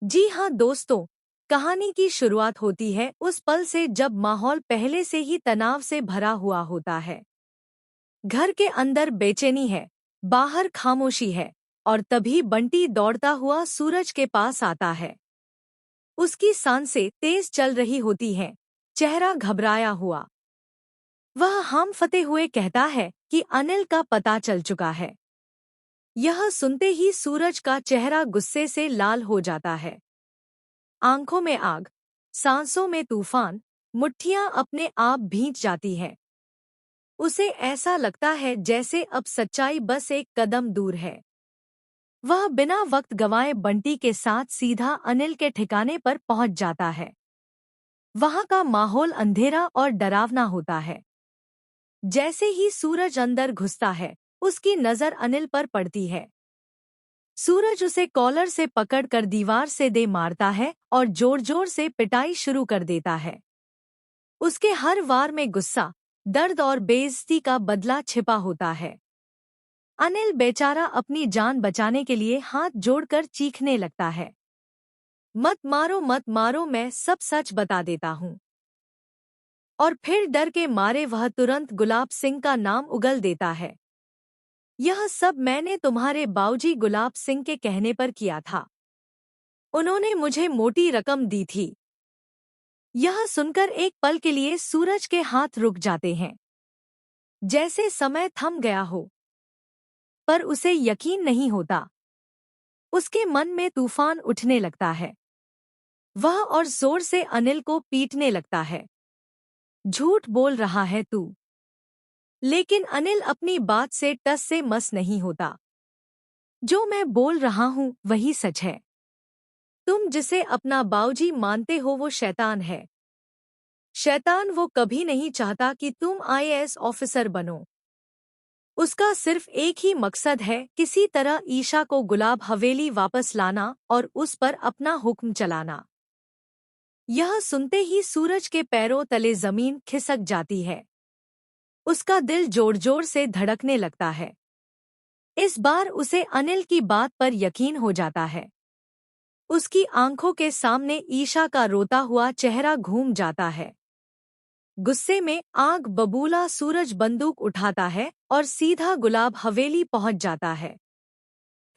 जी हाँ दोस्तों, कहानी की शुरुआत होती है उस पल से जब माहौल पहले से ही तनाव से भरा हुआ होता है। घर के अंदर बेचैनी है, बाहर खामोशी है, और तभी बंटी दौड़ता हुआ सूरज के पास आता है। उसकी सांसें तेज चल रही होती हैं, चेहरा घबराया हुआ। वह हाम फते हुए कहता है कि अनिल का पता चल चुका है। यह सुनते ही सूरज का चेहरा गुस्से से लाल हो जाता है। आंखों में आग, सांसों में तूफान, मुट्ठियां अपने आप भींच जाती हैं। उसे ऐसा लगता है जैसे अब सच्चाई बस एक कदम दूर है। वह बिना वक्त गंवाए बंटी के साथ सीधा अनिल के ठिकाने पर पहुंच जाता है। वहां का माहौल अंधेरा और डरावना होता है। जैसे ही सूरज अंदर घुसता है, उसकी नजर अनिल पर पड़ती है। सूरज उसे कॉलर से पकड़कर दीवार से दे मारता है और जोर जोर से पिटाई शुरू कर देता है। उसके हर वार में गुस्सा, दर्द और बेइज्जती का बदला छिपा होता है। अनिल बेचारा अपनी जान बचाने के लिए हाथ जोड़कर चीखने लगता है। मत मारो, मैं सब सच बता देता हूँ। और फिर डर के मारे वह तुरंत गुलाब सिंह का नाम उगल देता है। यह सब मैंने तुम्हारे बाऊजी गुलाब सिंह के कहने पर किया था। उन्होंने मुझे मोटी रकम दी थी। यह सुनकर एक पल के लिए सूरज के हाथ रुक जाते हैं, जैसे समय थम गया हो। पर उसे यकीन नहीं होता। उसके मन में तूफान उठने लगता है। वह और जोर से अनिल को पीटने लगता है। झूठ बोल रहा है तू। लेकिन अनिल अपनी बात से टस से मस नहीं होता। जो मैं बोल रहा हूँ वही सच है। तुम जिसे अपना बाऊजी मानते हो वो शैतान है। शैतान वो कभी नहीं चाहता कि तुम आईएएस ऑफिसर बनो। उसका सिर्फ एक ही मकसद है, किसी तरह ईशा को गुलाब हवेली वापस लाना और उस पर अपना हुक्म चलाना। यह सुनते ही सूरज के पैरों तले जमीन खिसक जाती है। उसका दिल जोर जोर से धड़कने लगता है। इस बार उसे अनिल की बात पर यकीन हो जाता है। उसकी आंखों के सामने ईशा का रोता हुआ चेहरा घूम जाता है। गुस्से में आग बबूला सूरज बंदूक उठाता है और सीधा गुलाब हवेली पहुंच जाता है।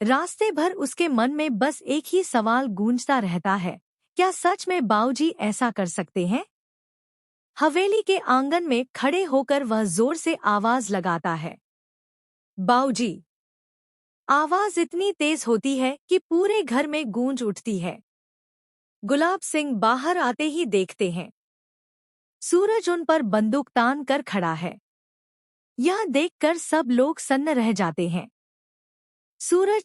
रास्ते भर उसके मन में बस एक ही सवाल गूंजता रहता है, क्या सच में बाऊजी ऐसा कर सकते हैं? हवेली के आंगन में खड़े होकर वह जोर से आवाज लगाता है, बाऊजी। आवाज इतनी तेज होती है कि पूरे घर में गूंज उठती है। गुलाब सिंह बाहर आते ही देखते हैं सूरज उन पर बंदूक तान कर खड़ा है। यह देखकर सब लोग सन्न रह जाते हैं। सूरज